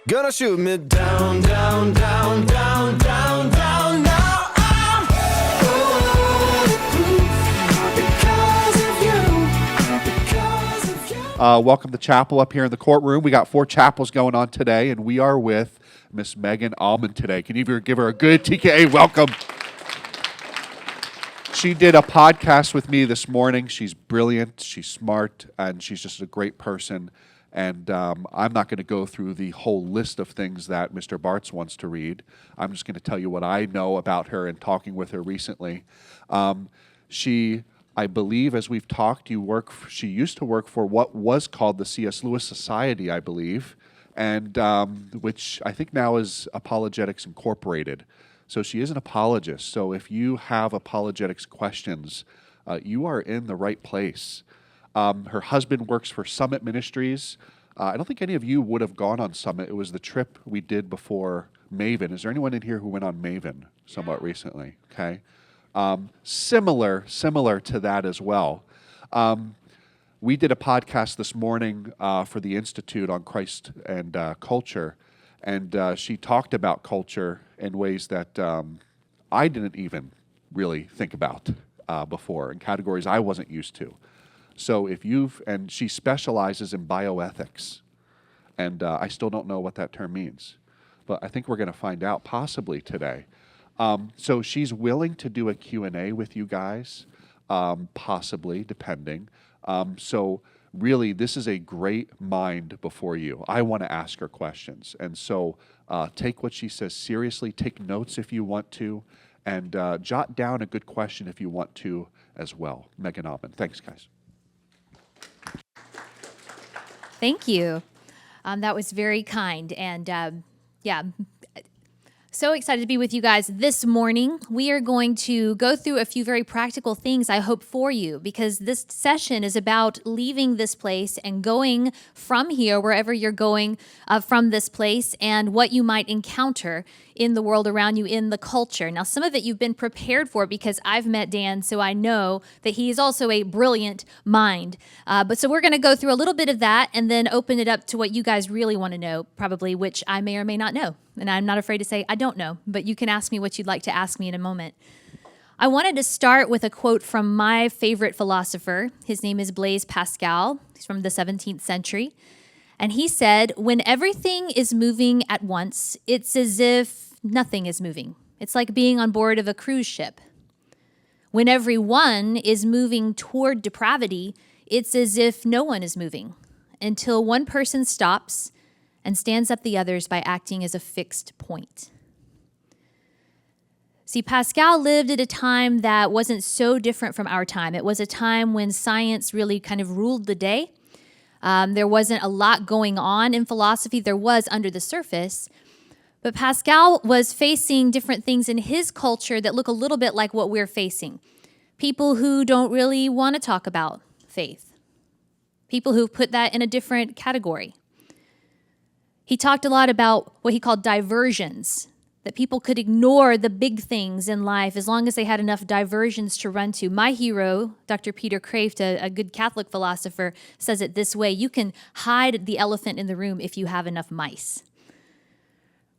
Gonna shoot me down, down, down, down, down, down. Now I'm bulletproof because of you. Welcome to chapel up here in the courtroom. We got 4 chapels going on today, and we are with Miss Megan Almon today. Can you give her a good TKA welcome? She did a podcast with me this morning. She's brilliant, she's smart, and she's just a great person. And I'm not going to go through the whole list of things that Mr. Bartz wants to read. I'm just going to tell you what I know about her and talking with her recently. She, I believe, as we've talked, she used to work for what was called the C.S. Lewis Society, I believe, and which I think now is Apologetics Incorporated. So she is an apologist. So if you have apologetics questions, you are in the right place. Her husband works for Summit Ministries. I don't think any of you would have gone on Summit. It was the trip we did before Maven. Is there anyone in here who went on Maven somewhat recently? Okay. Similar to that as well. We did a podcast this morning for the Institute on Christ and culture, and she talked about culture in ways that I didn't even really think about before, in categories I wasn't used to. So and she specializes in bioethics, and I still don't know what that term means, but I think we're going to find out possibly today. So she's willing to do a Q&A with you guys, possibly, depending. So really, this is a great mind before you. I want to ask her questions, and so take what she says seriously, take notes if you want to, and jot down a good question if you want to as well. Megan Almon. Thanks, guys. Thank you. That was very kind. And so excited to be with you guys this morning. We are going to go through a few very practical things, I hope, for you, because this session is about leaving this place and going from here, wherever you're going from this place, and what you might encounter in the world around you, in the culture. Now, some of it you've been prepared for because I've met Dan, so I know that he is also a brilliant mind. So we're going to go through a little bit of that and then open it up to what you guys really want to know, probably, which I may or may not know. And I'm not afraid to say I don't know, but you can ask me what you'd like to ask me in a moment. I wanted to start with a quote from my favorite philosopher. His name is Blaise Pascal. He's from the 17th century. And he said, "When everything is moving at once, it's as if nothing is moving. It's like being on board of a cruise ship. When everyone is moving toward depravity, it's as if no one is moving, until one person stops and stands up the others by acting as a fixed point." See, Pascal lived at a time that wasn't so different from our time. It was a time when science really kind of ruled the day. There wasn't a lot going on in philosophy. There was under the surface. But Pascal was facing different things in his culture that look a little bit like what we're facing. People who don't really want to talk about faith. People who put that in a different category. He talked a lot about what he called diversions, that people could ignore the big things in life as long as they had enough diversions to run to. My hero, Dr. Peter Kraft, a good Catholic philosopher, says it this way: you can hide the elephant in the room if you have enough mice.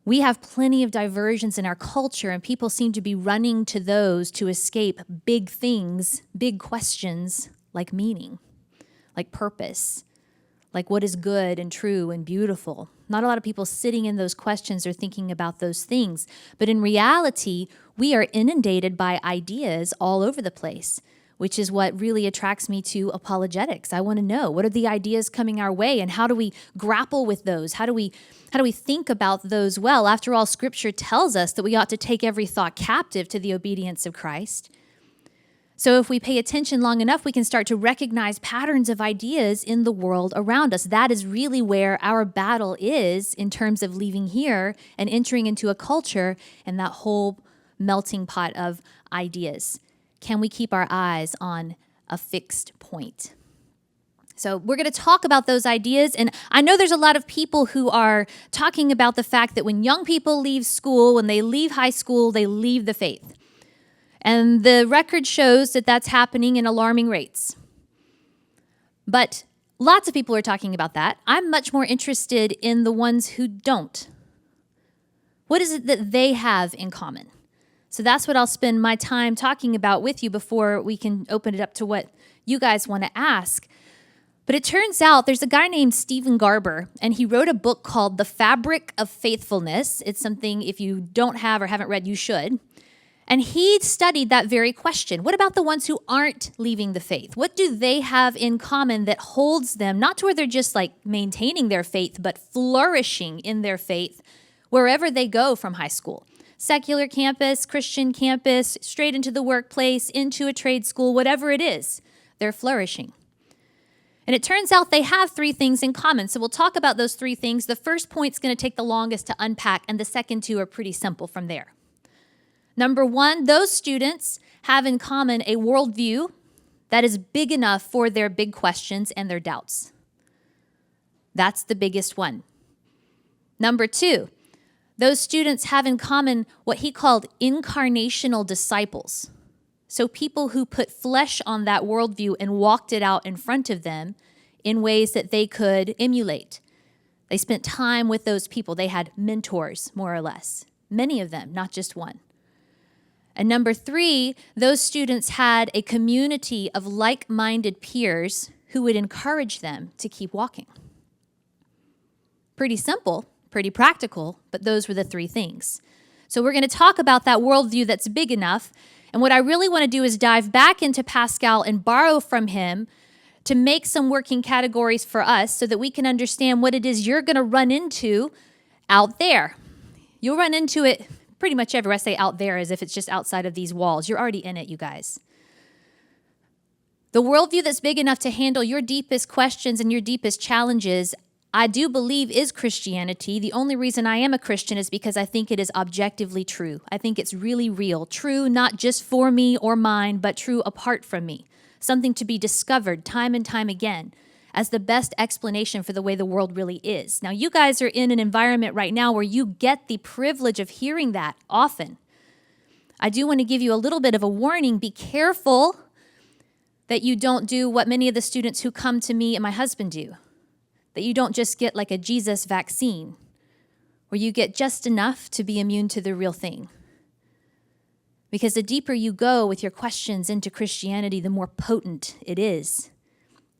We have plenty of diversions in our culture, and people seem to be running to those to escape big things, big questions like meaning, like purpose, like what is good and true and beautiful. Not a lot of people sitting in those questions or thinking about those things. But in reality, we are inundated by ideas all over the place, which is what really attracts me to apologetics. I want to know, what are the ideas coming our way, and how do we grapple with those? How do we think about those well? After all, Scripture tells us that we ought to take every thought captive to the obedience of Christ. So if we pay attention long enough, we can start to recognize patterns of ideas in the world around us. That is really where our battle is in terms of leaving here and entering into a culture and that whole melting pot of ideas. Can we keep our eyes on a fixed point? So we're going to talk about those ideas. And I know there's a lot of people who are talking about the fact that when young people leave school, when they leave high school, they leave the faith. And the record shows that that's happening in alarming rates. But Lots of people are talking about that. I'm much more interested in the ones who don't. What is it that they have in common? So that's what I'll spend my time talking about with you before we can open it up to what you guys want to ask. But it turns out there's a guy named Stephen Garber, and he wrote a book called The Fabric of Faithfulness. It's something, if you don't have or haven't read, you should. And he studied that very question. What about the ones who aren't leaving the faith? What do they have in common that holds them, not to where they're just like maintaining their faith, but flourishing in their faith wherever they go from high school? Secular campus, Christian campus, straight into the workplace, into a trade school, whatever it is, they're flourishing. And it turns out they have three things in common. So we'll talk about those three things. The first point's going to take the longest to unpack, and the second two are pretty simple from there. Number one, those students have in common a worldview that is big enough for their big questions and their doubts. That's the biggest one. Number two, those students have in common what he called incarnational disciples. So people who put flesh on that worldview and walked it out in front of them in ways that they could emulate. They spent time with those people. They had mentors, more or less. Many of them, not just one. And number three, those students had a community of like-minded peers who would encourage them to keep walking. Pretty simple, pretty practical, but those were the three things. So we're going to talk about that worldview that's big enough. And what I really want to do is dive back into Pascal and borrow from him to make some working categories for us so that we can understand what it is you're going to run into out there. You'll run into it pretty much everywhere. I say out there as if it's just outside of these walls. You're already in it, you guys. The worldview that's big enough to handle your deepest questions and your deepest challenges, I do believe, is Christianity. The only reason I am a Christian is because I think it is objectively true. I think it's really real. True not just for me or mine, but true apart from me. Something to be discovered time and time again as the best explanation for the way the world really is. Now, you guys are in an environment right now where you get the privilege of hearing that often. I do want to give you a little bit of a warning. Be careful that you don't do what many of the students who come to me and my husband do. That you don't just get like a Jesus vaccine, where you get just enough to be immune to the real thing. Because the deeper you go with your questions into Christianity, the more potent it is.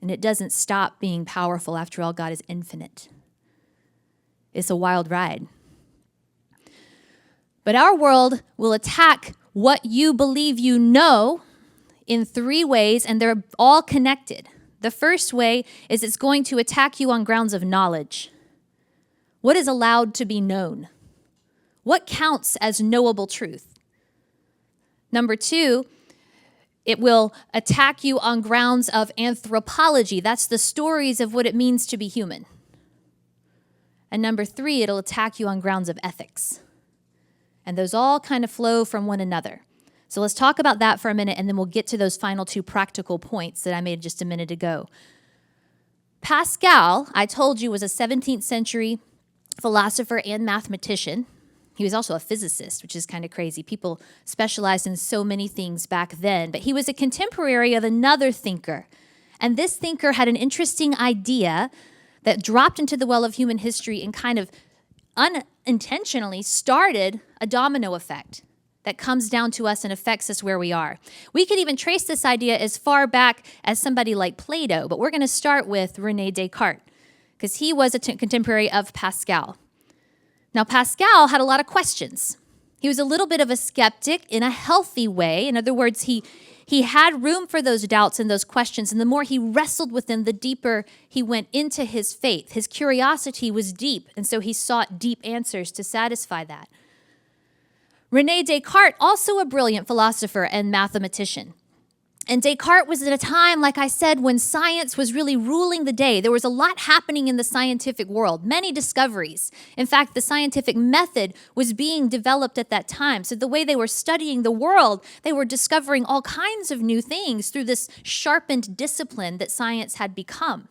And it doesn't stop being powerful. After all, God is infinite. It's a wild ride. But our world will attack what you believe you know in three ways, and they're all connected. The first way is it's going to attack you on grounds of knowledge. What is allowed to be known? What counts as knowable truth? Number two, it will attack you on grounds of anthropology. That's the stories of what it means to be human. And number three, it'll attack you on grounds of ethics. And those all kind of flow from one another. So let's talk about that for a minute, and then we'll get to those final two practical points that I made just a minute ago. Pascal, I told you, was a 17th century philosopher and mathematician. He was also a physicist, which is kind of crazy. People specialized in so many things back then. But he was a contemporary of another thinker. And this thinker had an interesting idea that dropped into the well of human history and kind of unintentionally started a domino effect that comes down to us and affects us where we are. We could even trace this idea as far back as somebody like Plato, but we're going to start with René Descartes, because he was a contemporary of Pascal. Now, Pascal had a lot of questions. He was a little bit of a skeptic in a healthy way. In other words, he had room for those doubts and those questions, and the more he wrestled with them, the deeper he went into his faith. His curiosity was deep, and so he sought deep answers to satisfy that. René Descartes, also a brilliant philosopher and mathematician. And Descartes was at a time, like I said, when science was really ruling the day. There was a lot happening in the scientific world, many discoveries. In fact, the scientific method was being developed at that time. So the way they were studying the world, they were discovering all kinds of new things through this sharpened discipline that science had become.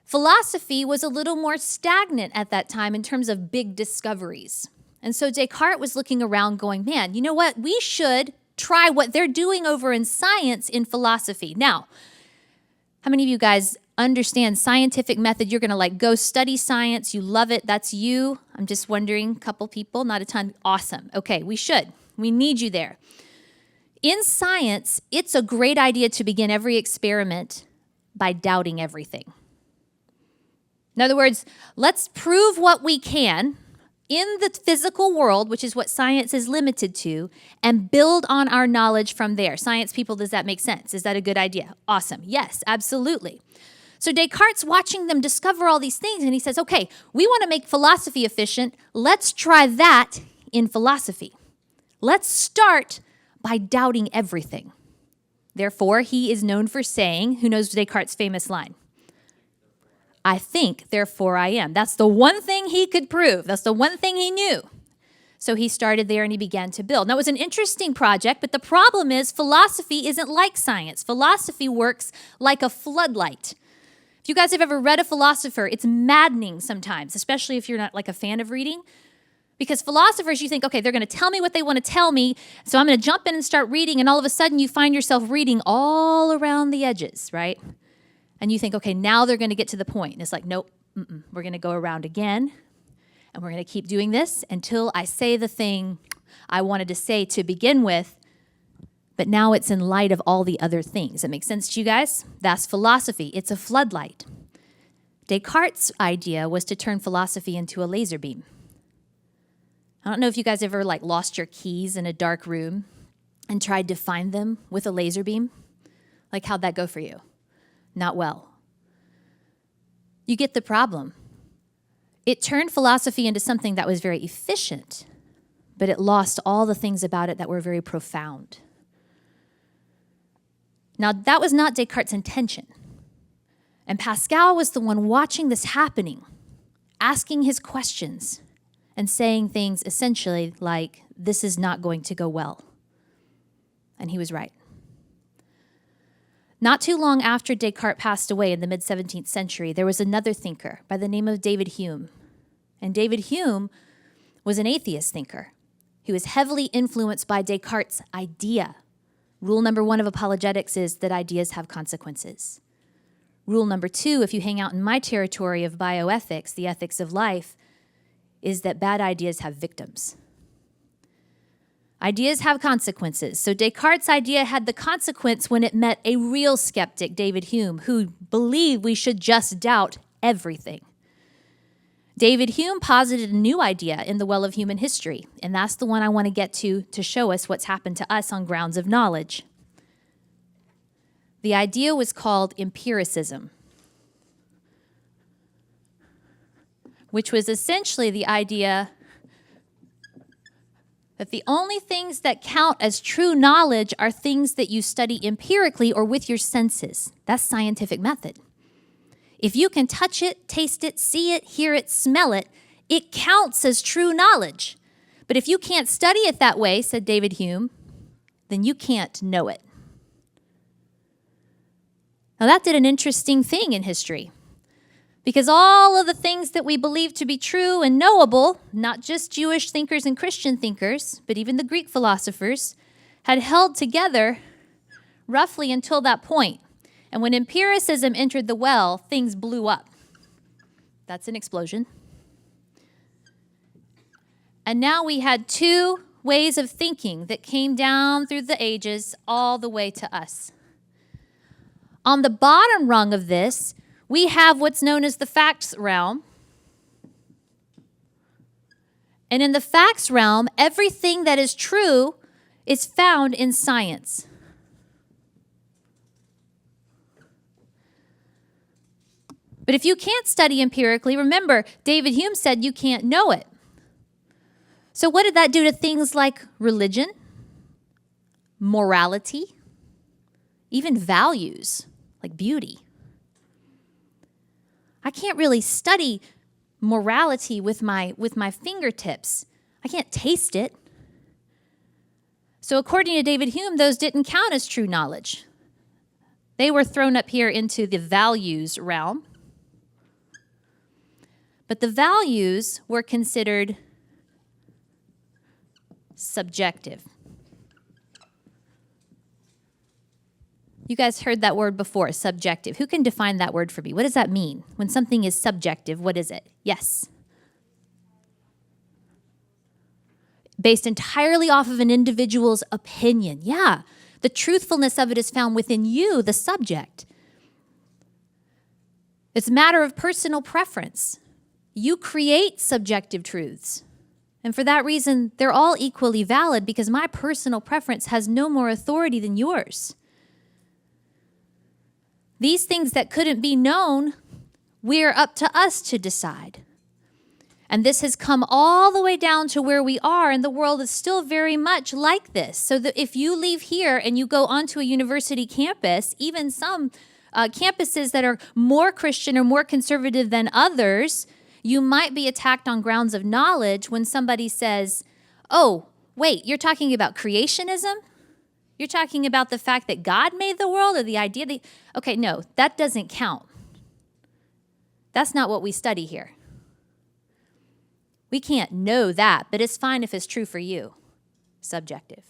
Philosophy was a little more stagnant at that time in terms of big discoveries. And so Descartes was looking around going, man, you know what? We should try what they're doing over in science in philosophy. Now, how many of you guys understand scientific method. You're going to like go study science. You love it. That's you. I'm just wondering, couple people, not a ton. Awesome. Okay, we should. We need you there. In science, it's a great idea to begin every experiment by doubting everything. In other words, let's prove what we can in the physical world, which is what science is limited to, and build on our knowledge from there. Science people, does that make sense? Is that a good idea? Awesome. Yes, absolutely. So Descartes watching them discover all these things, and he says, okay, we want to make philosophy efficient. Let's try that in philosophy. Let's start by doubting everything. Therefore, he is known for saying, who knows Descartes' famous line? I think, therefore I am. That's the one thing he could prove. That's the one thing he knew. So he started there and he began to build. Now, it was an interesting project, but the problem is philosophy isn't like science. Philosophy works like a floodlight. If you guys have ever read a philosopher, it's maddening sometimes, especially if you're not like a fan of reading. Because philosophers, you think, okay, they're going to tell me what they want to tell me, so I'm going to jump in and start reading, and all of a sudden you find yourself reading all around the edges, right? And you think, okay, now they're going to get to the point. And it's like, nope, we're going to go around again, and we're going to keep doing this until I say the thing I wanted to say to begin with, but now it's in light of all the other things. That makes sense to you guys? That's philosophy. It's a floodlight. Descartes' idea was to turn philosophy into a laser beam. I don't know if you guys ever like lost your keys in a dark room and tried to find them with a laser beam. Like, how'd that go for you? Not well. You get the problem. It turned philosophy into something that was very efficient, but it lost all the things about it that were very profound. Now, that was not Descartes' intention. And Pascal was the one watching this happening, asking his questions, and saying things essentially like, this is not going to go well. And he was right. Not too long after Descartes passed away in the mid-17th century, there was another thinker by the name of David Hume. And David Hume was an atheist thinker. He was heavily influenced by Descartes' idea. Rule number 1 of apologetics is that ideas have consequences. Rule number 2, if you hang out in my territory of bioethics, the ethics of life, is that bad ideas have victims. Ideas have consequences. So Descartes' idea had the consequence when it met a real skeptic, David Hume, who believed we should just doubt everything. David Hume posited a new idea in the Well of Human History, and that's the one I want to get to show us what's happened to us on grounds of knowledge. The idea was called empiricism, which was essentially the idea that the only things that count as true knowledge are things that you study empirically or with your senses. That's scientific method. If you can touch it, taste it, see it, hear it, smell it, it counts as true knowledge. But if you can't study it that way, said David Hume, then you can't know it. Now that did an interesting thing in history. Because all of the things that we believe to be true and knowable, not just Jewish thinkers and Christian thinkers, but even the Greek philosophers, had held together roughly until that point. And when empiricism entered the well, things blew up. That's an explosion. And now we had two ways of thinking that came down through the ages all the way to us. On the bottom rung of this, we have what's known as the facts realm. And in the facts realm, everything that is true is found in science. But if you can't study empirically, remember, David Hume said you can't know it. So what did that do to things like religion, morality, even values, like beauty? I can't really study morality with my fingertips. I can't taste it. So according to David Hume, those didn't count as true knowledge. They were thrown up here into the values realm. But the values were considered subjective. You guys heard that word before, subjective. Who can define that word for me? What does that mean? When something is subjective, what is it? Yes. Based entirely off of an individual's opinion. Yeah. The truthfulness of it is found within you, the subject. It's a matter of personal preference. You create subjective truths. And for that reason, they're all equally valid because my personal preference has no more authority than yours. These things that couldn't be known, we're up to us to decide. And this has come all the way down to where we are, and the world is still very much like this. So that if you leave here and you go onto a university campus, even some campuses that are more Christian or more conservative than others, you might be attacked on grounds of knowledge when somebody says, oh, wait, you're talking about creationism? You're talking about the fact that God made the world or the idea that... Okay, no, that doesn't count. That's not what we study here. We can't know that, but it's fine if it's true for you. Subjective.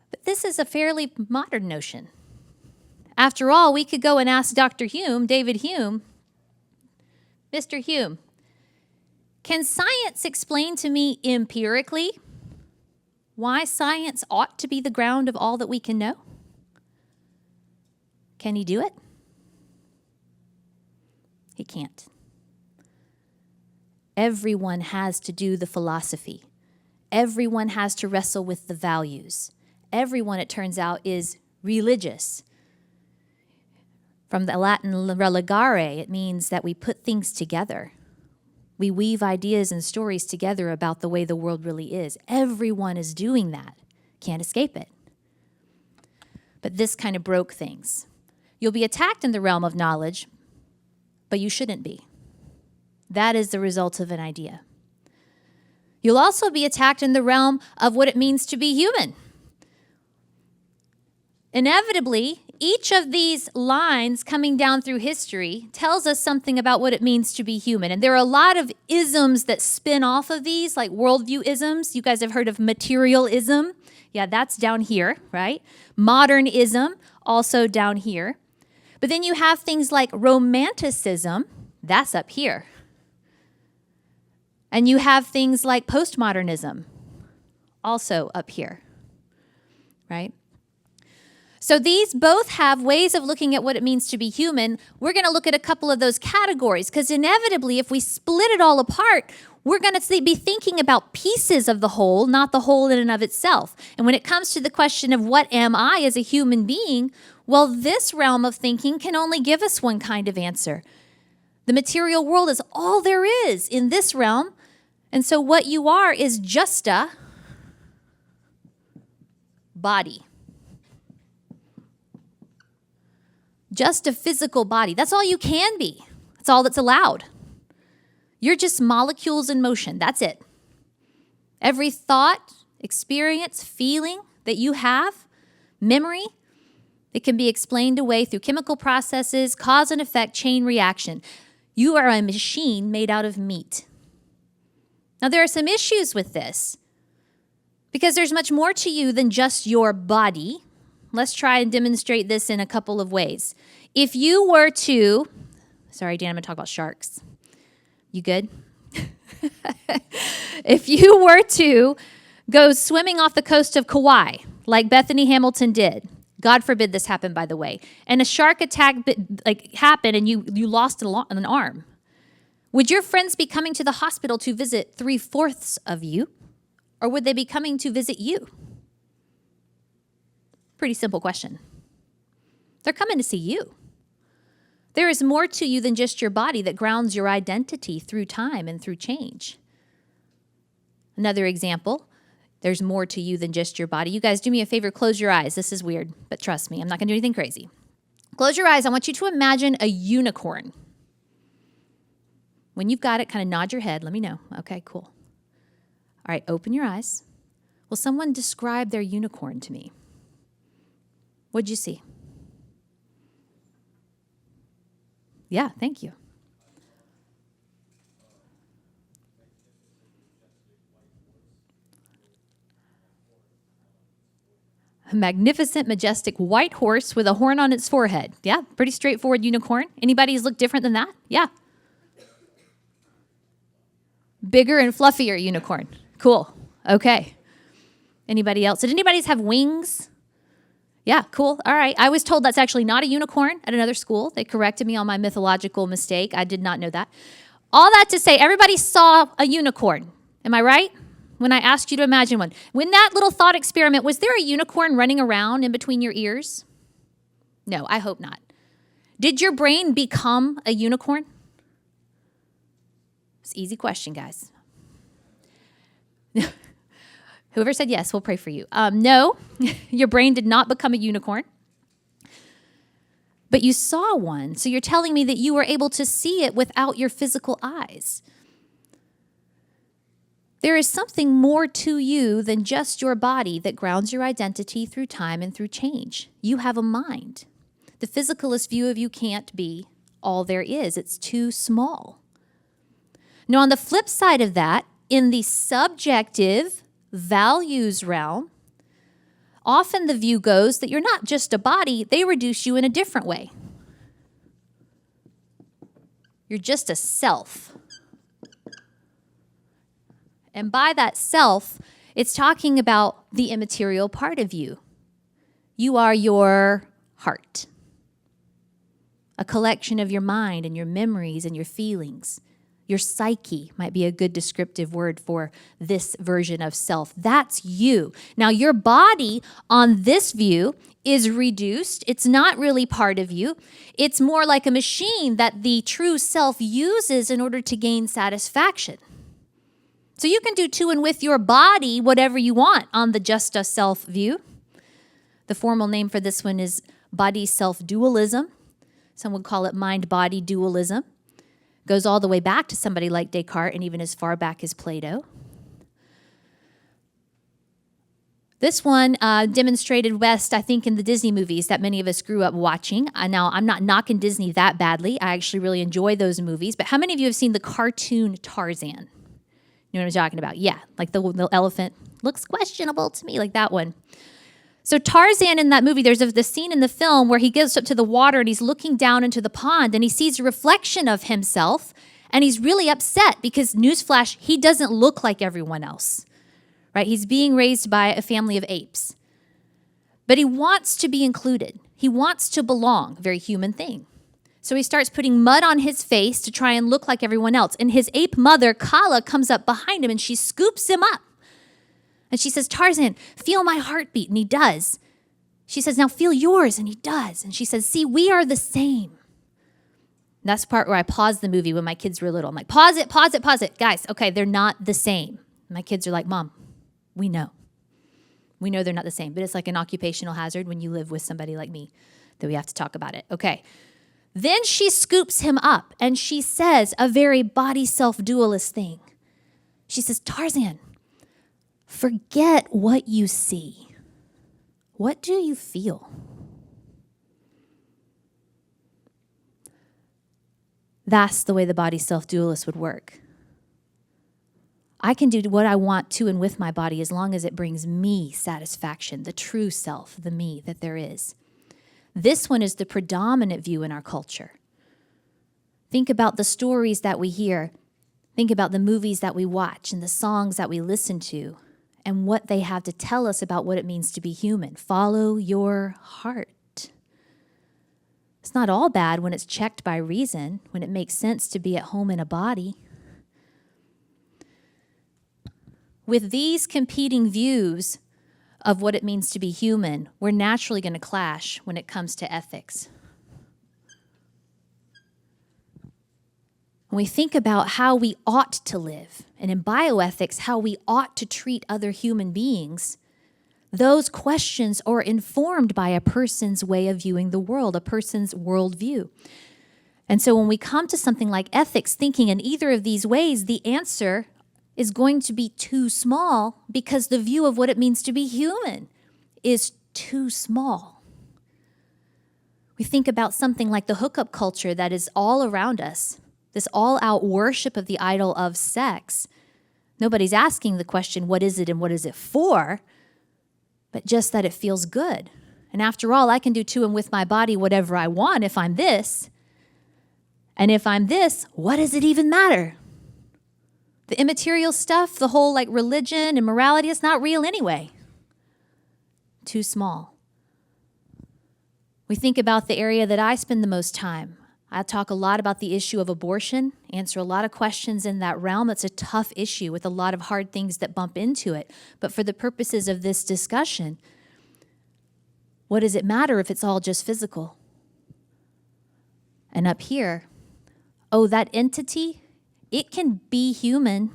But this is a fairly modern notion. After all, we could go and ask Dr. Hume, David Hume, Mr. Hume, can science explain to me empirically why science ought to be the ground of all that we can know? Can he do it? He can't. Everyone has to do the philosophy. Everyone has to wrestle with the values. Everyone, it turns out, is religious. From the Latin religare, it means that we put things together. We weave ideas and stories together about the way the world really is. Everyone is doing that. Can't escape it. But this kind of broke things. You'll be attacked in the realm of knowledge, but you shouldn't be. That is the result of an idea. You'll also be attacked in the realm of what it means to be human. Inevitably, each of these lines coming down through history tells us something about what it means to be human. And there are a lot of isms that spin off of these, like worldview isms. You guys have heard of materialism. Yeah, that's down here, right? Modernism, also down here. But then you have things like romanticism. That's up here. And you have things like postmodernism, also up here, right? So these both have ways of looking at what it means to be human. We're going to look at a couple of those categories because inevitably, if we split it all apart, we're going to be thinking about pieces of the whole, not the whole in and of itself. And when it comes to the question of what am I as a human being, well, this realm of thinking can only give us one kind of answer. The material world is all there is in this realm. And so what you are is just a body. Just a physical body. That's all you can be. That's all that's allowed. You're just molecules in motion. That's it. Every thought, experience, feeling that you have, memory, it can be explained away through chemical processes, cause and effect, chain reaction. You are a machine made out of meat. Now, there are some issues with this because there's much more to you than just your body. Let's try and demonstrate this in a couple of ways. If you were to, sorry, Dan, I'm going to talk about sharks. You good? If you were to go swimming off the coast of Kauai, like Bethany Hamilton did, God forbid this happened, by the way, and a shark attack happened and you lost an arm, would your friends be coming to the hospital to visit 3/4 of you, or would they be coming to visit you? Pretty simple question. They're coming to see you. There is more to you than just your body that grounds your identity through time and through change. Another example, there's more to you than just your body. You guys, do me a favor, close your eyes. This is weird, but trust me, I'm not going to do anything crazy. Close your eyes. I want you to imagine a unicorn. When you've got it, kind of nod your head. Let me know. Okay, cool. All right, open your eyes. Will someone describe their unicorn to me? What'd you see? Yeah, thank you. A magnificent, majestic white horse with a horn on its forehead. Yeah, pretty straightforward unicorn. Anybody's look different than that? Yeah. Bigger and fluffier unicorn. Cool. Okay. Anybody else? Did anybody's have wings? Yeah, cool. All right. I was told that's actually not a unicorn at another school. They corrected me on my mythological mistake. I did not know that. All that to say, everybody saw a unicorn. Am I right? When I asked you to imagine one. When that little thought experiment, was there a unicorn running around in between your ears? No, I hope not. Did your brain become a unicorn? It's an easy question, guys. Whoever said yes, we'll pray for you. No, your brain did not become a unicorn. But you saw one. So you're telling me that you were able to see it without your physical eyes. There is something more to you than just your body that grounds your identity through time and through change. You have a mind. The physicalist view of you can't be all there is. It's too small. Now, on the flip side of that, in the subjective values realm, often the view goes that you're not just a body, they reduce you in a different way. You're just a self. And by that self, it's talking about the immaterial part of you. You are your heart, a collection of your mind and your memories and your feelings. Your psyche might be a good descriptive word for this version of self. That's you. Now, your body on this view is reduced. It's not really part of you. It's more like a machine that the true self uses in order to gain satisfaction. So you can do to and with your body whatever you want on the just a self view. The formal name for this one is body-self dualism. Some would call it mind-body dualism. Goes all the way back to somebody like Descartes and even as far back as Plato. This one demonstrated best, I think, in the Disney movies that many of us grew up watching. Now, I'm not knocking Disney that badly. I actually really enjoy those movies. But how many of you have seen the cartoon Tarzan? You know what I'm talking about? Yeah, like the elephant looks questionable to me, like that one. So Tarzan in that movie, there's the scene in the film where he goes up to the water and he's looking down into the pond and he sees a reflection of himself and he's really upset because, newsflash, he doesn't look like everyone else, right? He's being raised by a family of apes. But he wants to be included. He wants to belong, very human thing. So he starts putting mud on his face to try and look like everyone else. And his ape mother, Kala, comes up behind him and she scoops him up. And she says, Tarzan, feel my heartbeat. And he does. She says, now feel yours. And he does. And she says, see, we are the same. And that's the part where I paused the movie when my kids were little. I'm like, pause it, pause it, pause it. Guys, okay, they're not the same. And my kids are like, Mom, we know. We know they're not the same. But it's like an occupational hazard when you live with somebody like me that we have to talk about it. Okay. Then she scoops him up and she says a very body self-dualist thing. She says, Tarzan, forget what you see. What do you feel? That's the way the body self-dualist would work. I can do what I want to and with my body as long as it brings me satisfaction, the true self, the me that there is. This one is the predominant view in our culture. Think about the stories that we hear. Think about the movies that we watch and the songs that we listen to and what they have to tell us about what it means to be human. Follow your heart. It's not all bad when it's checked by reason, when it makes sense to be at home in a body. With these competing views of what it means to be human, we're naturally going to clash when it comes to ethics. When we think about how we ought to live, and in bioethics, how we ought to treat other human beings, those questions are informed by a person's way of viewing the world, a person's worldview. And so when we come to something like ethics, thinking in either of these ways, the answer is going to be too small because the view of what it means to be human is too small. We think about something like the hookup culture that is all around us, this all-out worship of the idol of sex. Nobody's asking the question, what is it and what is it for? but just that it feels good. And after all, I can do to and with my body whatever I want if I'm this. And if I'm this, what does it even matter? The immaterial stuff, the whole like religion and morality, it's not real anyway. Too small. We think about the area that I spend the most time. I talk a lot about the issue of abortion, answer a lot of questions in that realm. It's a tough issue with a lot of hard things that bump into it. But for the purposes of this discussion, what does it matter if it's all just physical? And up here, oh, that entity, it can be human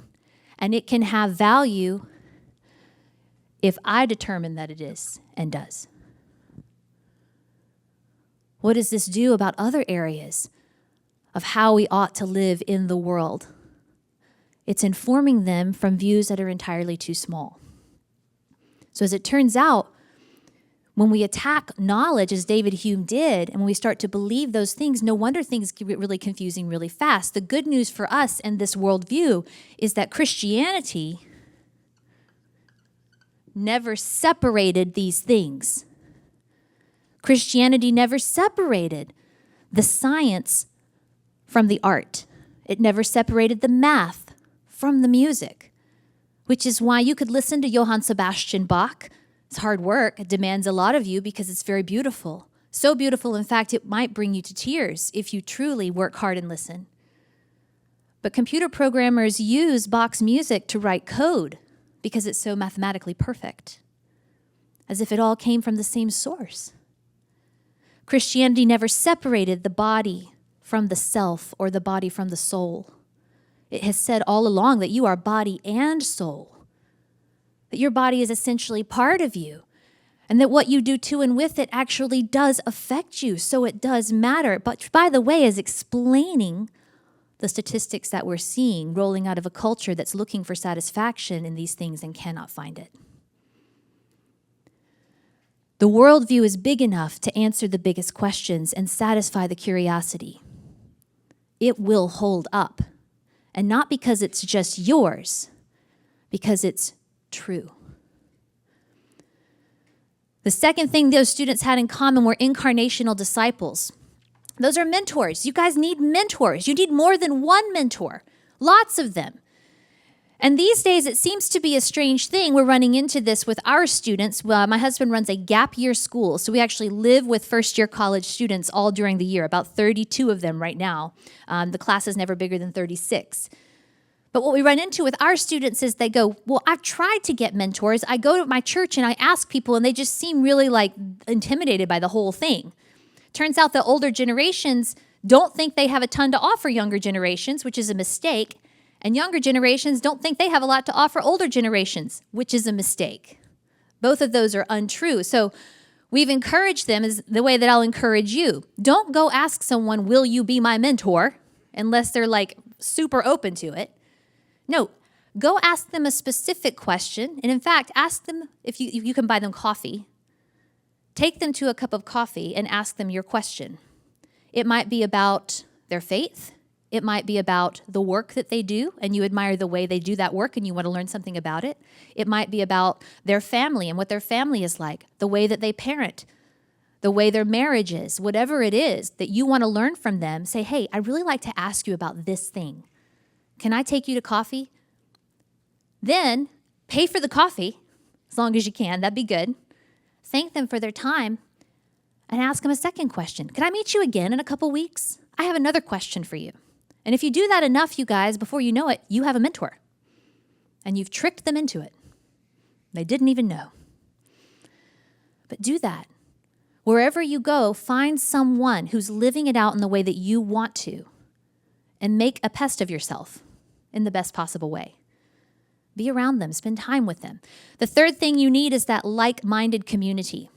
and it can have value if I determine that it is and does. What does this do about other areas of how we ought to live in the world? It's informing them from views that are entirely too small. So as it turns out, when we attack knowledge, as David Hume did, and when we start to believe those things, no wonder things get really confusing really fast. The good news for us and this worldview is that Christianity never separated these things. Christianity never separated the science from the art. It never separated the math from the music, which is why you could listen to Johann Sebastian Bach. It's hard work. It demands a lot of you because it's very beautiful. So beautiful, in fact, it might bring you to tears if you truly work hard and listen. But computer programmers use Bach's music to write code because it's so mathematically perfect, as if it all came from the same source. Christianity never separated the body from the self or the body from the soul. It has said all along that you are body and soul, that your body is essentially part of you, and that what you do to and with it actually does affect you, so it does matter. But by the way, is explaining the statistics that we're seeing rolling out of a culture that's looking for satisfaction in these things and cannot find it. The worldview is big enough to answer the biggest questions and satisfy the curiosity. It will hold up, and not because it's just yours, because it's true. The second thing those students had in common were incarnational disciples. Those are mentors. You guys need mentors. You need more than one mentor, lots of them. And these days, it seems to be a strange thing. We're running into this with our students. Well, my husband runs a gap year school, so we actually live with first-year college students all during the year, about 32 of them right now. The class is never bigger than 36. But what we run into with our students is they go, well, I've tried to get mentors. I go to my church and I ask people, and they just seem really like intimidated by the whole thing. Turns out the older generations don't think they have a ton to offer younger generations, which is a mistake. And younger generations don't think they have a lot to offer older generations, which is a mistake. Both of those are untrue. So we've encouraged them is the way that I'll encourage you. Don't go ask someone, will you be my mentor? Unless they're like super open to it. No, go ask them a specific question. And in fact, ask them if you can buy them coffee. Take them to a cup of coffee and ask them your question. It might be about their faith. It might be about the work that they do, and you admire the way they do that work, and you want to learn something about it. It might be about their family and what their family is like, the way that they parent, the way their marriage is, whatever it is that you want to learn from them. Say, hey, I'd really like to ask you about this thing. Can I take you to coffee? Then pay for the coffee, as long as you can. That'd be good. Thank them for their time, and ask them a second question. Can I meet you again in a couple weeks? I have another question for you. And if you do that enough, you guys, before you know it, you have a mentor. And you've tricked them into it. They didn't even know. But do that. Wherever you go, find someone who's living it out in the way that you want to. And make a pest of yourself in the best possible way. Be around them. Spend time with them. The third thing you need is that like-minded community.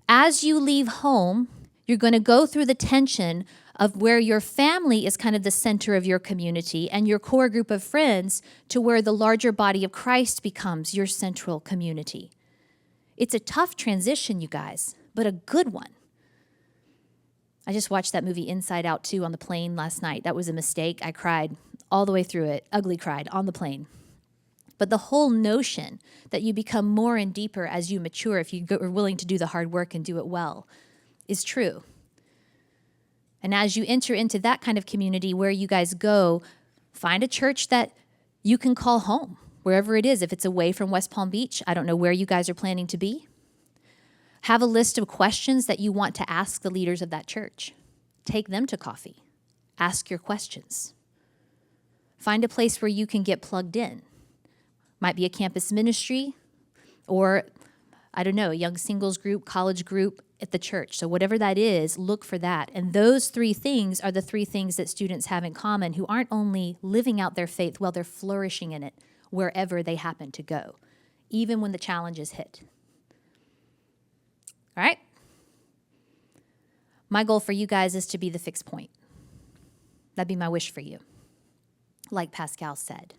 As you leave home, you're going to go through the tension of where your family is kind of the center of your community and your core group of friends to where the larger body of Christ becomes your central community. It's a tough transition, you guys, but a good one. I just watched that movie Inside Out 2 on the plane last night. That was a mistake. I cried all the way through it, ugly cried on the plane. But the whole notion that you become more and deeper as you mature, if you are willing to do the hard work and do it well, is true. And as you enter into that kind of community where you guys go, find a church that you can call home, wherever it is. If it's away from West Palm Beach, I don't know where you guys are planning to be. Have a list of questions that you want to ask the leaders of that church. Take them to coffee. Ask your questions. Find a place where you can get plugged in. Might be a campus ministry or, I don't know, a young singles group, college group at the church. So whatever that is, look for that. And those three things are the three things that students have in common who aren't only living out their faith, well, they're flourishing in it wherever they happen to go, even when the challenges hit. All right? My goal for you guys is to be the fixed point. That'd be my wish for you, like Pascal said.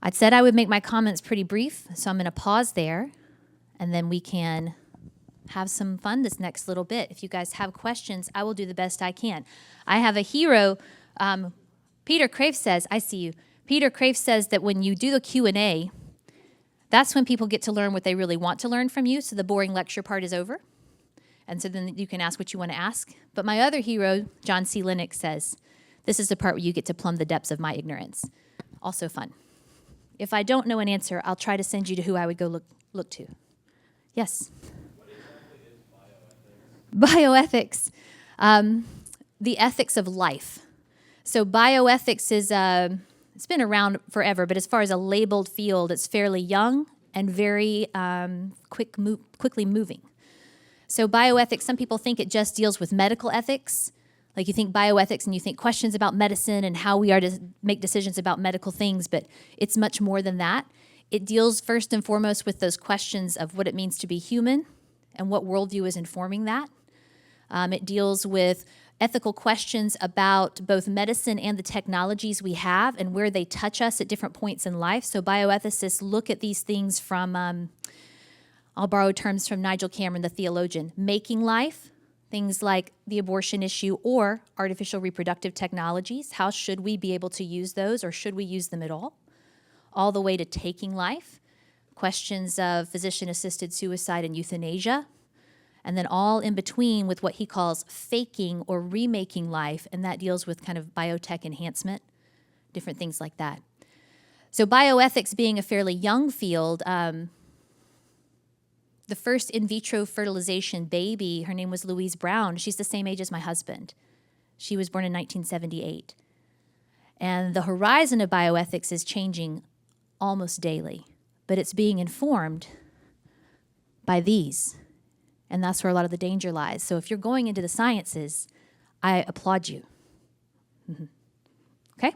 I'd said I would make my comments pretty brief, so I'm going to pause there, and then we can have some fun this next little bit. If you guys have questions, I will do the best I can. I have a hero. Peter Crave says, I see you. Peter Crave says that when you do the Q&A, that's when people get to learn what they really want to learn from you, so the boring lecture part is over. And so then you can ask what you want to ask. But my other hero, John C. Lennox, says, this is the part where you get to plumb the depths of my ignorance. Also fun. If I don't know an answer, I'll try to send you to who I would go look to. Yes? What exactly is bioethics? Bioethics, the ethics of life. So bioethics is, it's been around forever, but as far as a labeled field, it's fairly young and very quickly moving. So bioethics, some people think it just deals with medical ethics. Like you think bioethics and you think questions about medicine and how we are to make decisions about medical things, but it's much more than that. It deals first and foremost with those questions of what it means to be human and what worldview is informing that. It deals with ethical questions about both medicine and the technologies we have and where they touch us at different points in life. So bioethicists look at these things from, I'll borrow terms from Nigel Cameron, the theologian, making life, things like the abortion issue or artificial reproductive technologies. How should we be able to use those, or should we use them at all the way to taking life, questions of physician-assisted suicide and euthanasia, and then all in between with what he calls faking or remaking life, and that deals with kind of biotech enhancement, different things like that. So bioethics being a fairly young field, the first in vitro fertilization baby, her name was Louise Brown. She's the same age as my husband. She was born in 1978. And the horizon of bioethics is changing almost daily, but it's being informed by these. And that's where a lot of the danger lies. So if you're going into the sciences, I applaud you. Mm-hmm. Okay?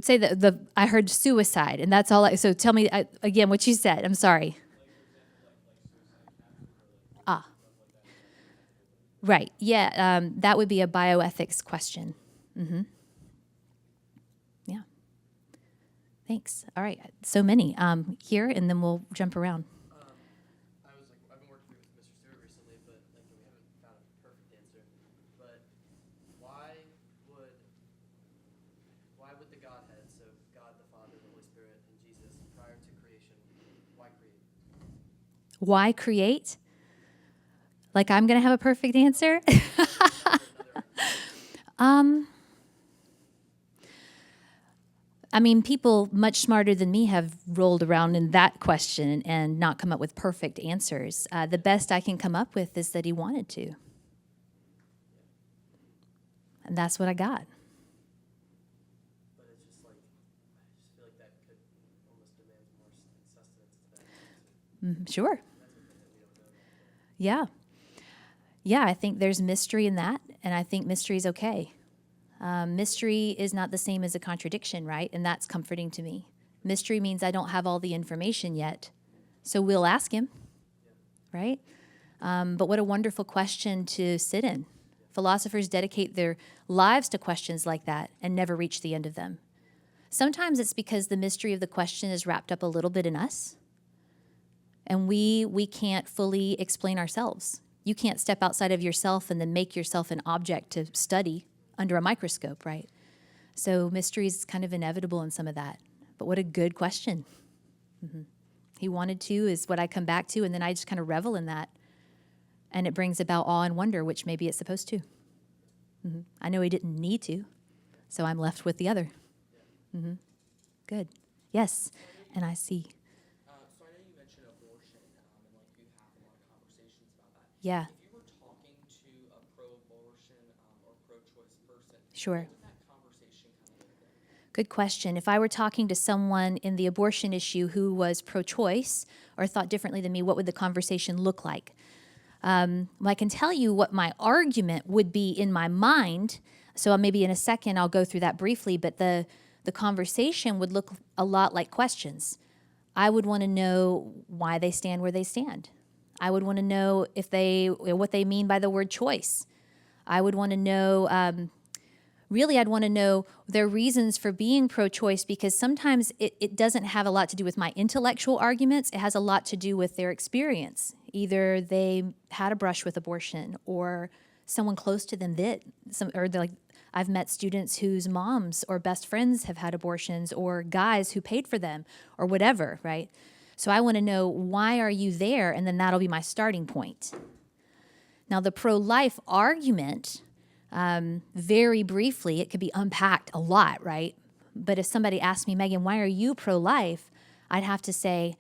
Say that I heard suicide, and that's all. So tell me again what you said. I'm sorry. Right. Yeah, that would be a bioethics question. Mm-hmm. Yeah. Thanks. All right. So many here, and then we'll jump around. I've been working with Mr. Stewart recently, but we haven't found a perfect answer. But why would the Godhead, so God the Father, the Holy Spirit, and Jesus, prior to creation, why create? Why create? Like I'm going to have a perfect answer? I mean, people much smarter than me have rolled around in that question and not come up with perfect answers. The best I can come up with is that he wanted to. And that's what I got. But it's just I just feel like that could almost demand more sustenance to that. Sure. Yeah. Yeah, I think there's mystery in that, and I think mystery is okay. Mystery is not the same as a contradiction, right? And that's comforting to me. Mystery means I don't have all the information yet, so we'll ask him, right? But what a wonderful question to sit in. Philosophers dedicate their lives to questions like that and never reach the end of them. Sometimes it's because the mystery of the question is wrapped up a little bit in us, And we can't fully explain ourselves. You can't step outside of yourself and then make yourself an object to study under a microscope, right? So mystery is kind of inevitable in some of that. But what a good question. He wanted to is what I come back to, and then I just kind of revel in that. And it brings about awe and wonder, which maybe it's supposed to. I know he didn't need to, so I'm left with the other. Good. Yes, and I see. So I know you mentioned abortion, and like you have a lot of conversations about that. Yeah, If you were talking to a pro-abortion or pro-choice person, sure. what would that conversation kind of look like? Good question. If I were talking to someone in the abortion issue who was pro-choice or thought differently than me, what would the conversation look like? Well, I can tell you what my argument would be in my mind. So maybe in a second I'll go through that briefly, but the conversation would look a lot like questions. I would want to know why they stand where they stand. I would want to know what they mean by the word choice. I would want to know, really I'd want to know their reasons for being pro-choice, because sometimes it doesn't have a lot to do with my intellectual arguments. It has a lot to do with their experience. Either they had a brush with abortion, or someone close to them did. I've met students whose moms or best friends have had abortions, or guys who paid for them, or whatever, right? So I want to know, why are you there? And then that'll be my starting point. Now, the pro-life argument, very briefly, it could be unpacked a lot, right? But if somebody asked me, Megan, why are you pro-life? I'd have to say,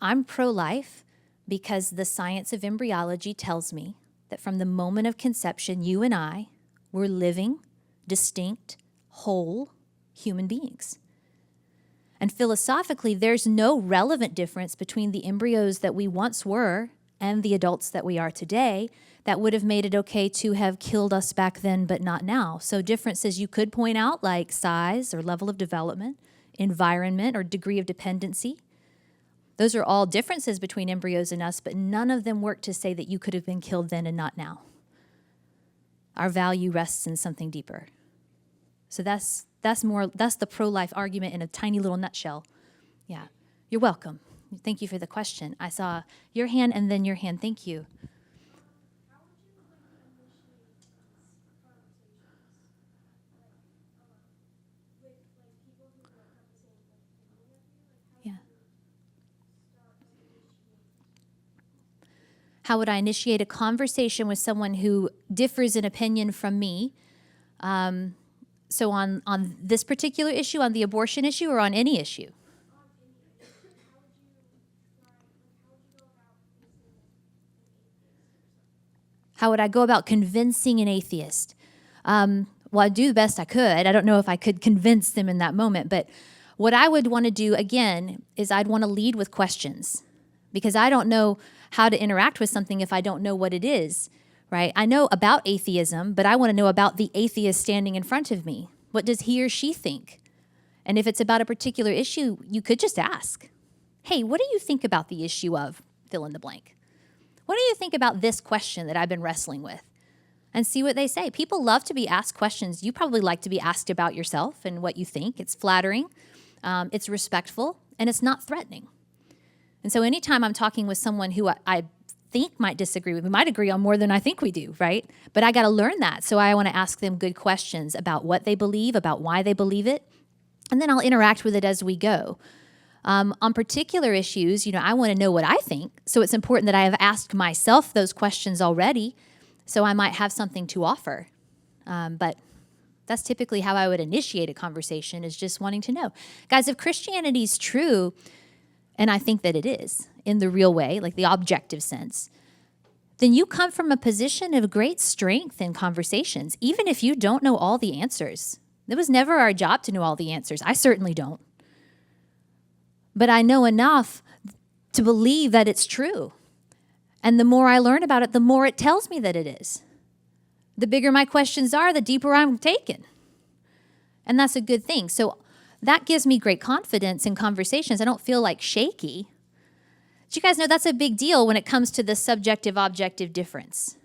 I'm pro-life because the science of embryology tells me that from the moment of conception, you and I were living, distinct, whole human beings. And philosophically, there's no relevant difference between the embryos that we once were and the adults that we are today that would have made it okay to have killed us back then, but not now. So differences you could point out, like size or level of development, environment or degree of dependency. Those are all differences between embryos and us, but none of them work to say that you could have been killed then and not now. Our value rests in something deeper. So that's the pro-life argument in a tiny little nutshell. Yeah, you're welcome. Thank you for the question. I saw your hand and then your hand. Thank you. Yeah. How would I initiate a conversation with someone who differs in opinion from me? So on this particular issue, on the abortion issue, or on any issue? How would I go about convincing an atheist? Well, I'd do the best I could. I don't know if I could convince them in that moment, but what I would want to do, again, is I'd want to lead with questions, because I don't know how to interact with something if I don't know what it is, right? I know about atheism, but I want to know about the atheist standing in front of me. What does he or she think? And if it's about a particular issue, you could just ask, hey, what do you think about the issue of fill in the blank? What do you think about this question that I've been wrestling with? And see what they say. People love to be asked questions. You probably like to be asked about yourself and what you think. It's flattering, it's respectful, and it's not threatening. And so anytime I'm talking with someone who I think might disagree with, we might agree on more than I think we do, right? But I got to learn that. So I want to ask them good questions about what they believe, about why they believe it, and then I'll interact with it as we go. On particular issues, I want to know what I think. So it's important that I have asked myself those questions already, so I might have something to offer. But that's typically how I would initiate a conversation, is just wanting to know. Guys, if Christianity is true, and I think that it is, in the real way, like the objective sense, then you come from a position of great strength in conversations, even if you don't know all the answers. It was never our job to know all the answers. I certainly don't. But I know enough to believe that it's true. And the more I learn about it, the more it tells me that it is. The bigger my questions are, the deeper I'm taken. And that's a good thing. So that gives me great confidence in conversations. I don't feel like shaky. But you guys know that's a big deal when it comes to the subjective-objective difference.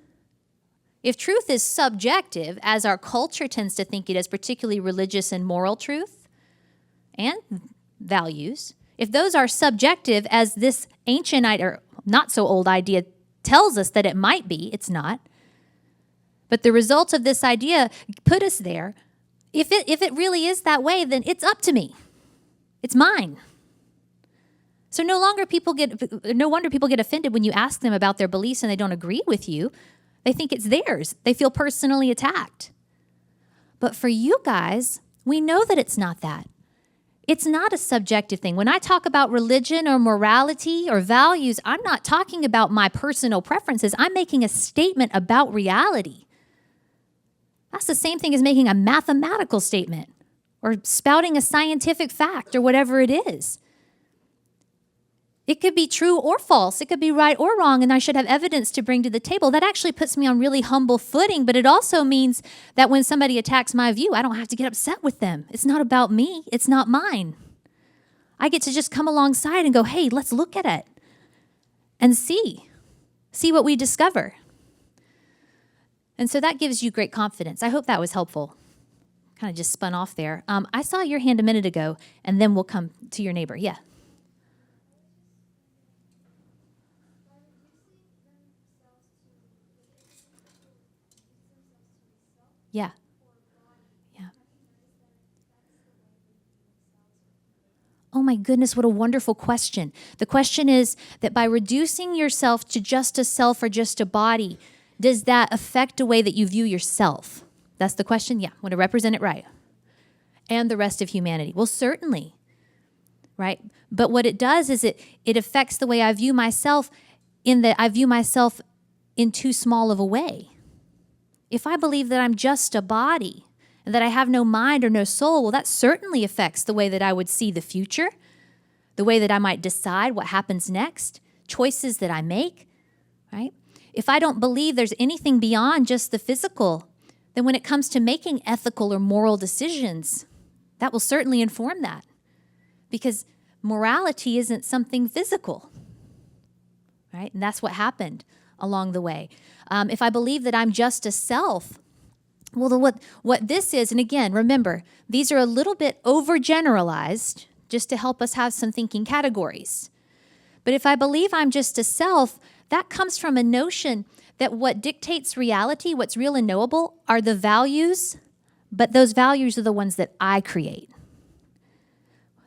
If truth is subjective, as our culture tends to think it is, particularly religious and moral truth and values, If those are subjective, as this ancient or not so old idea tells us that it might be, it's not. But the results of this idea put us there. If it really is that way, then it's up to me. It's mine. So no wonder people get offended when you ask them about their beliefs and they don't agree with you. They think it's theirs. They feel personally attacked. But for you guys, we know that it's not that. It's not a subjective thing. When I talk about religion or morality or values, I'm not talking about my personal preferences. I'm making a statement about reality. That's the same thing as making a mathematical statement or spouting a scientific fact or whatever it is. It could be true or false. It could be right or wrong, and I should have evidence to bring to the table. That actually puts me on really humble footing, but it also means that when somebody attacks my view, I don't have to get upset with them. It's not about me. It's not mine. I get to just come alongside and go, hey, let's look at it and see what we discover. And so that gives you great confidence. I hope that was helpful. Kind of just spun off there. I saw your hand a minute ago, and then we'll come to your neighbor. Yeah. Yeah. Yeah. Oh my goodness, what a wonderful question. The question is that by reducing yourself to just a self or just a body, does that affect the way that you view yourself? That's the question? Yeah, I want to represent it right. And the rest of humanity. Well, certainly, right? But what it does is it affects the way I view myself in that I view myself in too small of a way. If I believe that I'm just a body and that I have no mind or no soul, well, that certainly affects the way that I would see the future, the way that I might decide what happens next, choices that I make, right? If I don't believe there's anything beyond just the physical, then when it comes to making ethical or moral decisions, that will certainly inform that. Because morality isn't something physical, right? And that's what happened along the way. If I believe that I'm just a self, well, what this is, and again, remember, these are a little bit overgeneralized just to help us have some thinking categories. But if I believe I'm just a self, that comes from a notion that what dictates reality, what's real and knowable, are the values, but those values are the ones that I create.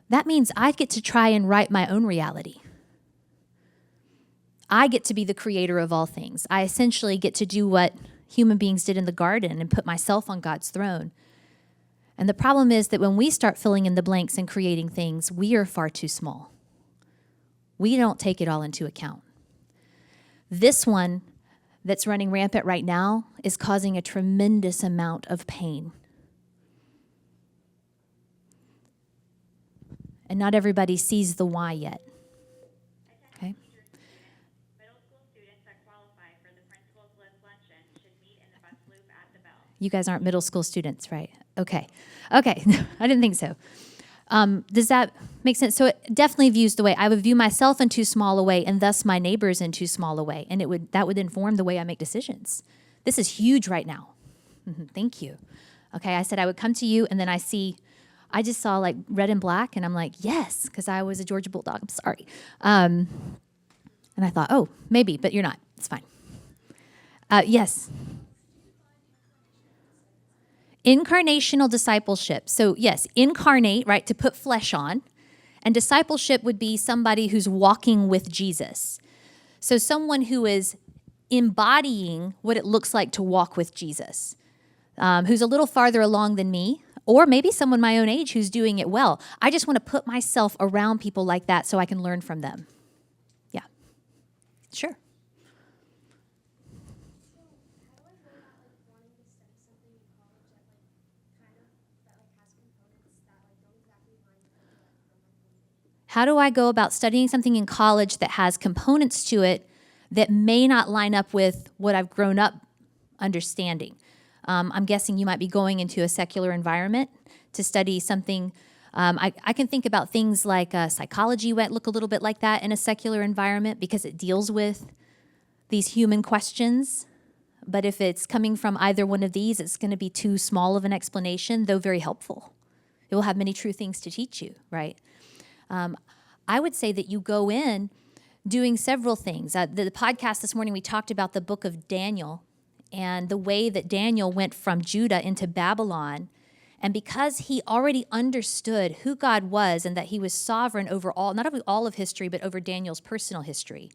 That means I get to try and write my own reality. I get to be the creator of all things. I essentially get to do what human beings did in the garden and put myself on God's throne. And the problem is that when we start filling in the blanks and creating things, we are far too small. We don't take it all into account. This one that's running rampant right now is causing a tremendous amount of pain. And not everybody sees the why yet. Okay? You guys aren't middle school students, right? Okay. I didn't think so. Does that make sense? So it definitely views the way I would view myself in too small a way, and thus my neighbors in too small a way, and that would inform the way I make decisions. This is huge right now. Thank you. Okay, I said I would come to you, and then I just saw like red and black, and I'm like, yes, because I was a Georgia Bulldog. I'm sorry. And I thought, oh, maybe, but you're not. It's fine. Yes. Incarnational discipleship. So yes, incarnate, right, to put flesh on. And discipleship would be somebody who's walking with Jesus. So someone who is embodying what it looks like to walk with Jesus, who's a little farther along than me, or maybe someone my own age who's doing it well. I just want to put myself around people like that so I can learn from them. Yeah, sure. How do I go about studying something in college that has components to it that may not line up with what I've grown up understanding? I'm guessing you might be going into a secular environment to study something. I can think about things like psychology might look a little bit like that in a secular environment because it deals with these human questions. But if it's coming from either one of these, it's going to be too small of an explanation, though very helpful. It will have many true things to teach you, right? I would say that you go in doing several things. The podcast this morning, we talked about the book of Daniel and the way that Daniel went from Judah into Babylon. And because he already understood who God was and that he was sovereign over all, not only all of history, but over Daniel's personal history,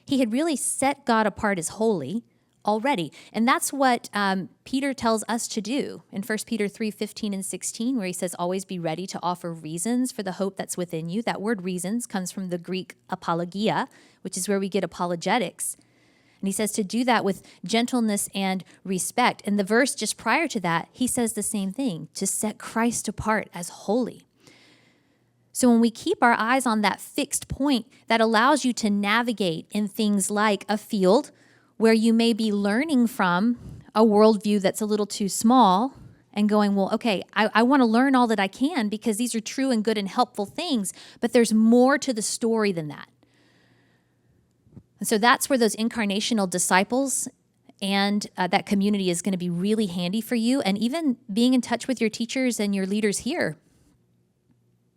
he had really set God apart as holy already. And that's what Peter tells us to do in 1 Peter 3:15 and 16, where he says, always be ready to offer reasons for the hope that's within you. That word reasons comes from the Greek apologia, which is where we get apologetics. And he says to do that with gentleness and respect. And the verse just prior to that, he says the same thing, to set Christ apart as holy. So when we keep our eyes on that fixed point, that allows you to navigate in things like a field where you may be learning from a worldview that's a little too small and going, well, okay, I want to learn all that I can because these are true and good and helpful things, but there's more to the story than that. And so that's where those incarnational disciples and that community is going to be really handy for you, and even being in touch with your teachers and your leaders here.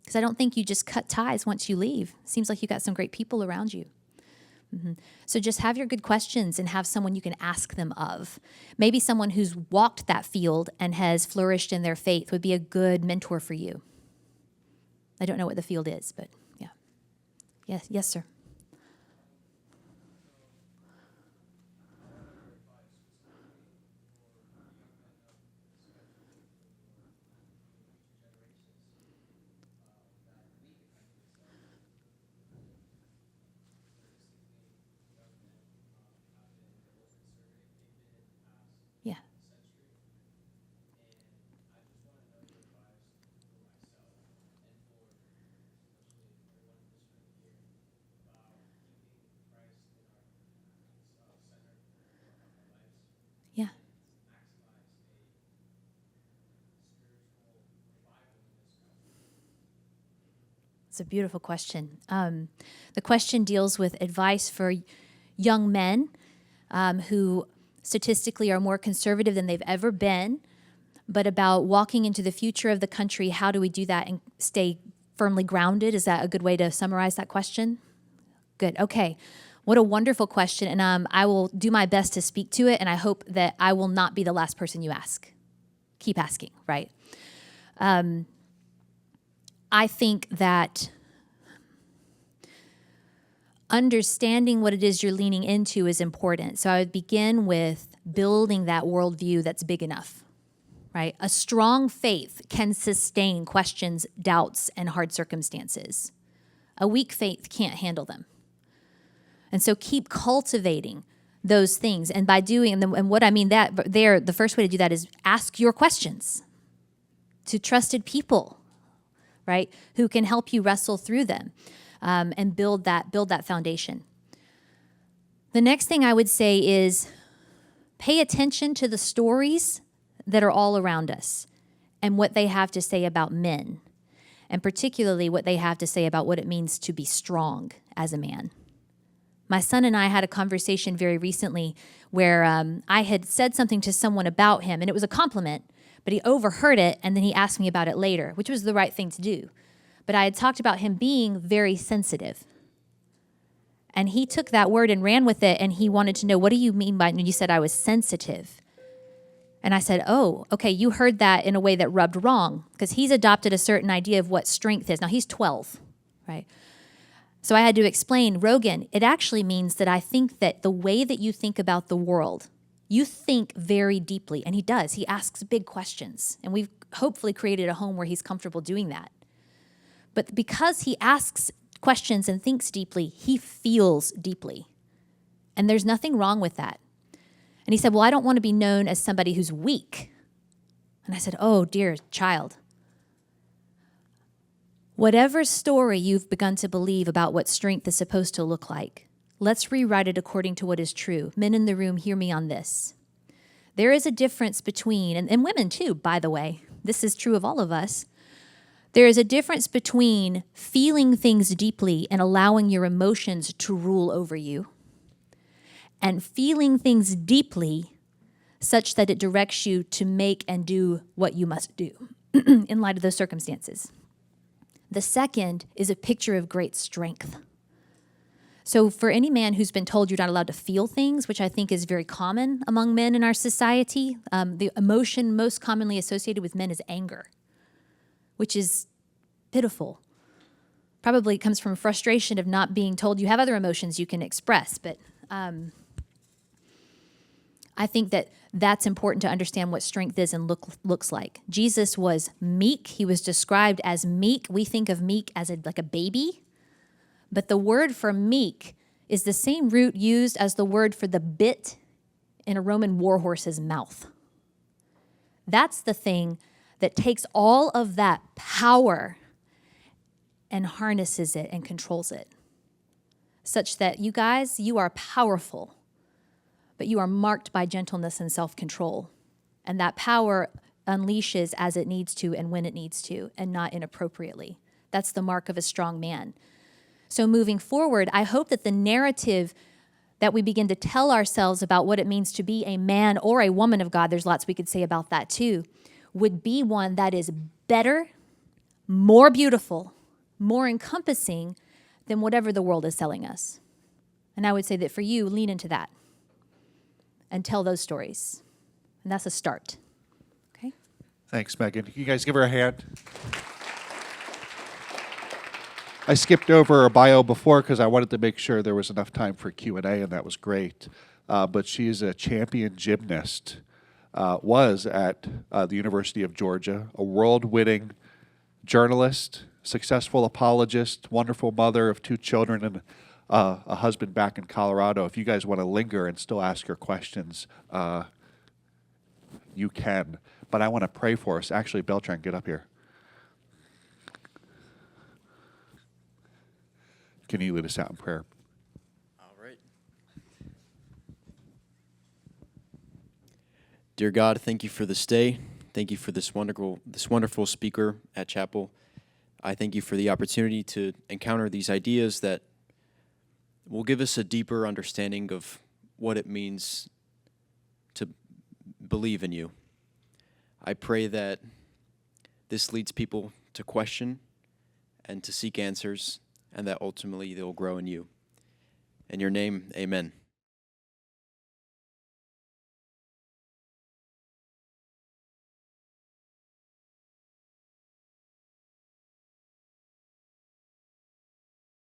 Because I don't think you just cut ties once you leave. Seems like you got some great people around you. So just have your good questions and have someone you can ask them of. Maybe someone who's walked that field and has flourished in their faith would be a good mentor for you. I don't know what the field is, but yeah. Yes, sir. Yeah. Yeah. It's a beautiful question. The question deals with advice for young men who statistically are more conservative than they've ever been, but about walking into the future of the country. How do we do that and stay firmly grounded? Is that a good way to summarize that question? Good. Okay. What a wonderful question. And I will do my best to speak to it, and I hope that I will not be the last person you ask. Keep asking, right? I think that understanding what it is you're leaning into is important. So I would begin with building that worldview that's big enough, right? A strong faith can sustain questions, doubts, and hard circumstances. A weak faith can't handle them. And so keep cultivating those things. And by doing, and what I mean that there, the first way to do that is ask your questions to trusted people, right, who can help you wrestle through them and build that foundation. The next thing I would say is pay attention to the stories that are all around us and what they have to say about men, and particularly what they have to say about what it means to be strong as a man. My son and I had a conversation very recently where I had said something to someone about him, and it was a compliment, but he overheard it, and then he asked me about it later, which was the right thing to do. But I had talked about him being very sensitive. And he took that word and ran with it, and he wanted to know, what do you mean by, and you said I was sensitive? And I said, oh, okay, you heard that in a way that rubbed wrong, because he's adopted a certain idea of what strength is. Now, he's 12, right? So I had to explain, Rogan, it actually means that I think that the way that you think about the world, you think very deeply. And he does. He asks big questions. And we've hopefully created a home where he's comfortable doing that. But because he asks questions and thinks deeply, he feels deeply. And there's nothing wrong with that. And he said, well, I don't want to be known as somebody who's weak. And I said, oh, dear child. Whatever story you've begun to believe about what strength is supposed to look like, let's rewrite it according to what is true. Men in the room, hear me on this. There is a difference between, and women too, by the way, this is true of all of us. There is a difference between feeling things deeply and allowing your emotions to rule over you, and feeling things deeply such that it directs you to make and do what you must do in light of those circumstances. The second is a picture of great strength. So for any man who's been told you're not allowed to feel things, which I think is very common among men in our society, the emotion most commonly associated with men is anger, which is pitiful. Probably comes from frustration of not being told you have other emotions you can express. But I think that that's important to understand what strength is and looks like. Jesus was meek. He was described as meek. We think of meek as like a baby. But the word for meek is the same root used as the word for the bit in a Roman war horse's mouth. That's the thing that takes all of that power and harnesses it and controls it, such that you guys, you are powerful, but you are marked by gentleness and self-control. And that power unleashes as it needs to and when it needs to, and not inappropriately. That's the mark of a strong man. So moving forward, I hope that the narrative that we begin to tell ourselves about what it means to be a man or a woman of God, there's lots we could say about that too, would be one that is better, more beautiful, more encompassing than whatever the world is selling us. And I would say that for you, lean into that and tell those stories. And that's a start. Okay? Thanks, Megan. Can you guys give her a hand? I skipped over her bio before because I wanted to make sure there was enough time for Q&A, and that was great. But she is a champion gymnast, was at the University of Georgia, a world-winning journalist, successful apologist, wonderful mother of 2 children, and a husband back in Colorado. If you guys want to linger and still ask her questions, you can. But I want to pray for us. Actually, Beltran, get up here. Can you lead us out in prayer? All right. Dear God, thank you for this day. Thank you for this wonderful speaker at Chapel. I thank you for the opportunity to encounter these ideas that will give us a deeper understanding of what it means to believe in you. I pray that this leads people to question and to seek answers, and that ultimately they'll grow in you. In your name, amen.